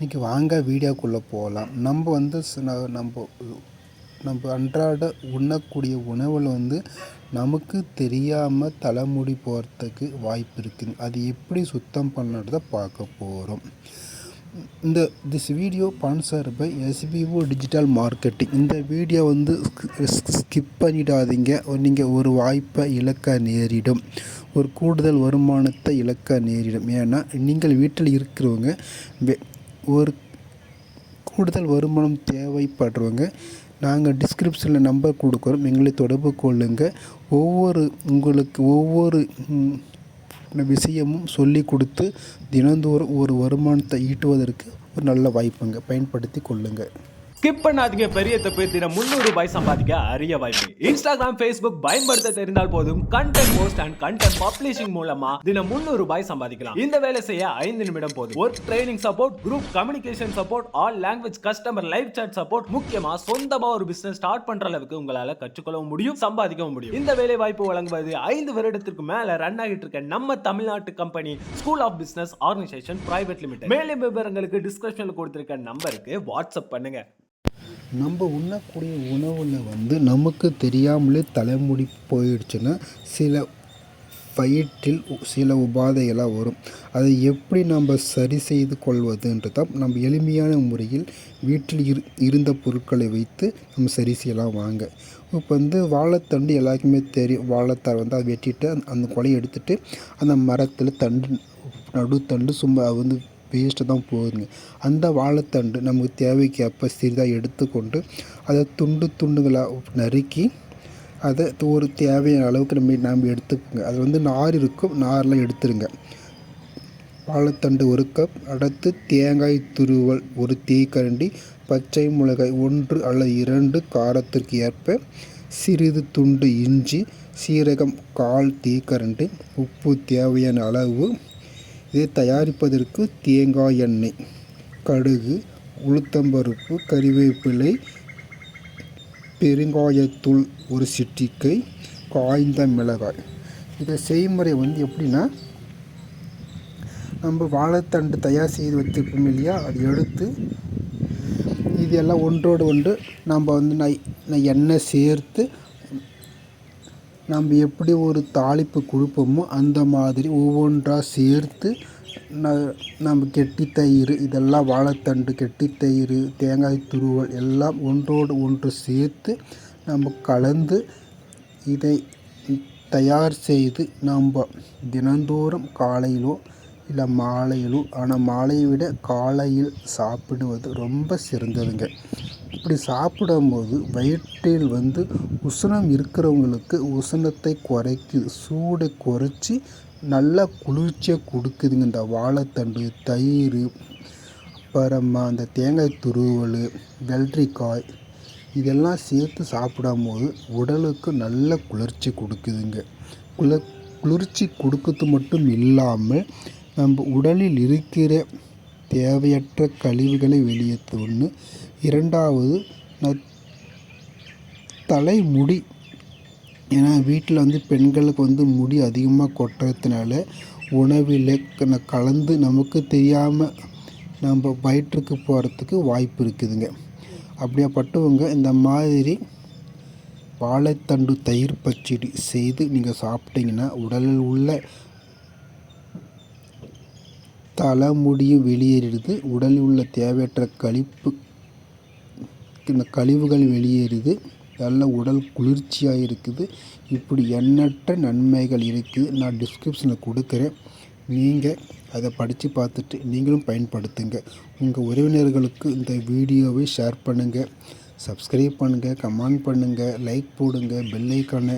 இன்றைக்கி வாங்க வீடியோக்குள்ளே போகலாம். நம்ம வந்து நம்ம அன்றாட உண்ணக்கூடிய உணவில் வந்து நமக்கு தெரியாமல் தலைமுடி போகிறதுக்கு வாய்ப்பு இருக்குது. அது எப்படி சுத்தம் பண்ணுறத பார்க்க போகிறோம். This video sponsor by SPO digital marketing. இந்த வீடியோ வந்து ஸ்கிப் பண்ணிடாதீங்க. நீங்கள் ஒரு வாய்ப்பை இழக்க நேரிடும், ஒரு கூடுதல் வருமானத்தை இழக்க நேரிடும். ஏன்னா நீங்கள் வீட்டில் இருக்கிறவங்க ஒரு கூடுதல் வருமானம் தேவைப்படுறவங்க நாங்கள் டிஸ்கிரிப்ஷனில் நம்பர் கொடுக்குறோம், எங்களை தொடர்பு கொள்ளுங்கள். ஒவ்வொரு விஷயமும் சொல்லி கொடுத்து தினந்தோறும் ஒரு வருமானத்தை ஈட்டுவதற்கு ஒரு நல்ல வாய்ப்புங்க, பயன்படுத்தி கொள்ளுங்கள். ஸ்கிப் பண்ணாதீங்க, பெரிய தப்பு. தினம் 300 ரூபாய் சம்பாதிக்க அரிய வாய்ப்பு. இன்ஸ்டாகிராம், ஃபேஸ்புக் பயன்படுத்த தெரிந்தால் போதும். Content post and content publishing மூலமா தினம் 300 ரூபாய் சம்பாதிக்கலாம். இந்த வேலை செய்ய 5 நிமிடம் போதும். Work training support, group communication support, all language customer live chat support, முக்கியமா சொந்தமா ஒரு பிசினஸ் ஸ்டார்ட் பண்ற அளவுக்கு உங்களால கற்றுக்கொள்ளவும் முடியும், சம்பாதிக்கவும் முடியும். இந்த வேலை வாய்ப்பு வழங்குவது 5 வருடத்திற்கு மேல ரன் ஆகிட்டு இருக்க நம்ம தமிழ்நாட்டு company school of business organisation private limited. மேலும் விவரங்களுக்கு டிஸ்கிரிப்ஷன்ல கொடுத்திருக்க நம்பருக்கு வாட்ஸ்அப் பண்ணுங்க. நம்ம உண்ணக்கூடிய உணவில் வந்து நமக்கு தெரியாமலே தலைமுடி போயிடுச்சுன்னா வயிற்றில் சில உபாதைகளாக வரும். அதை எப்படி நம்ம சரி செய்து கொள்வதுன்றதான் நம்ம எளிமையான முறையில் வீட்டில் இருந்த பொருட்களை வைத்து நம்ம சரி செய்யலாம். வாங்க. இப்போ வந்து வாழைத்தண்டு எல்லாருக்குமே தெரியும். வாழைத்தார் வந்து அதை வெட்டிட்டு அந்த கொலையை எடுத்துகிட்டு அந்த மரத்தில் நடுத்தண்டு சும்மா வந்து வேஸ்ட்டு தான் போகுதுங்க. அந்த வாழைத்தண்டு நமக்கு தேவைக்கேற்ப சிறிதாக எடுத்துக்கொண்டு அதை துண்டுகளாக நறுக்கி அதை ஒரு தேவையான அளவுக்கு நம்ம எடுத்துக்கோங்க. அது வந்து நார் இருக்கும், நாரெலாம் எடுத்துருங்க. வாழைத்தண்டு 1 கப், அடுத்து தேங்காய் துருவல் 1 தேக்கரண்டி, பச்சை மிளகாய் 1 அல்லது 2 காரத்திற்கு ஏற்ப, சிறிது துண்டு இஞ்சி, சீரகம் 1/4 தேக்கரண்டி, உப்பு தேவையான அளவு. இதை தயாரிப்பதற்கு தேங்காய் எண்ணெய், கடுகு, உளுத்தம்பருப்பு, கறிவேப்பிலை, பெருங்காயத்தூள் 1 சிட்டிகை, காய்ந்த மிளகாய். இதை செய்முறை வந்து எப்படின்னா, நம்ம வாழைத்தண்டு தயார் செய்து வச்சுருப்போம் இல்லையா, அது எடுத்து இது எல்லாம் ஒன்றோடு ஒன்று நம்ம வந்து எண்ணெய் சேர்த்து நம்ம எப்படி ஒரு தாளிப்பு கொடுப்போமோ அந்த மாதிரி ஒவ்வொன்றாக சேர்த்து நம்ம கெட்டி தயிர், இதெல்லாம் வாழைத்தண்டு, கெட்டி தயிர், தேங்காய் துருவல் எல்லாம் ஒன்றோடு ஒன்று சேர்த்து நம்ம கலந்து இதை தயார் செய்து நம்ம தினந்தோறும் காலையிலோ இல்லை மாலையிலோ, ஆனால் மாலையை விட காலையில் சாப்பிடுவது ரொம்ப சிறந்ததுங்க. இப்படி சாப்பிடும்போது வயிற்றில் வந்து உஷ்ணம் இருக்கிறவங்களுக்கு உஷ்ணத்தை குறைக்குது, சூடை குறைச்சி நல்லா குளிர்ச்சியை கொடுக்குதுங்க. இந்த வாழைத்தண்டு, தயிர், அப்புறமா அந்த தேங்காய் துருவல், வெள்ளரிக்காய் இதெல்லாம் சேர்த்து சாப்பிடும்போது உடலுக்கு நல்ல குளிர்ச்சி கொடுக்குதுங்க. குளிர்ச்சி கொடுக்கறது மட்டும் இல்லாமல் நம்ம உடலில் இருக்கிற தேவையற்ற கழிவுகளை வெளியேற்ற ஒன்று. 2வது தலைமுடி. ஏன்னா வீட்டில் வந்து பெண்களுக்கு வந்து முடி அதிகமாக கொட்டுறதுனால உணவில் கலந்து நமக்கு தெரியாமல் நம்ம வயிற்றுக்கு போகிறதுக்கு வாய்ப்பு இருக்குதுங்க. அப்படியாப்பட்டவங்க இந்த மாதிரி வாழைத்தண்டு தயிர் பச்சடி செய்து நீங்கள் சாப்பிட்டீங்கன்னா உடலில் உள்ள தலைமுடியும் வெளியேறிடுது, உடலில் உள்ள தேவையற்ற கழிவுகள் வெளியேறுது, நல்ல உடல் குளிர்ச்சியாக இருக்குது. இப்படி எண்ணற்ற நன்மைகள் இருக்குது. நான் டிஸ்கிரிப்ஷனில் கொடுக்குறேன், நீங்கள் அதை படித்து பார்த்துட்டு நீங்களும் பயன்படுத்துங்க. உங்கள் உறவினர்களுக்கு இந்த வீடியோவை ஷேர் பண்ணுங்கள், சப்ஸ்கிரைப் பண்ணுங்கள், கமெண்ட் பண்ணுங்கள், லைக் போடுங்க, பெல் ஐக்கானை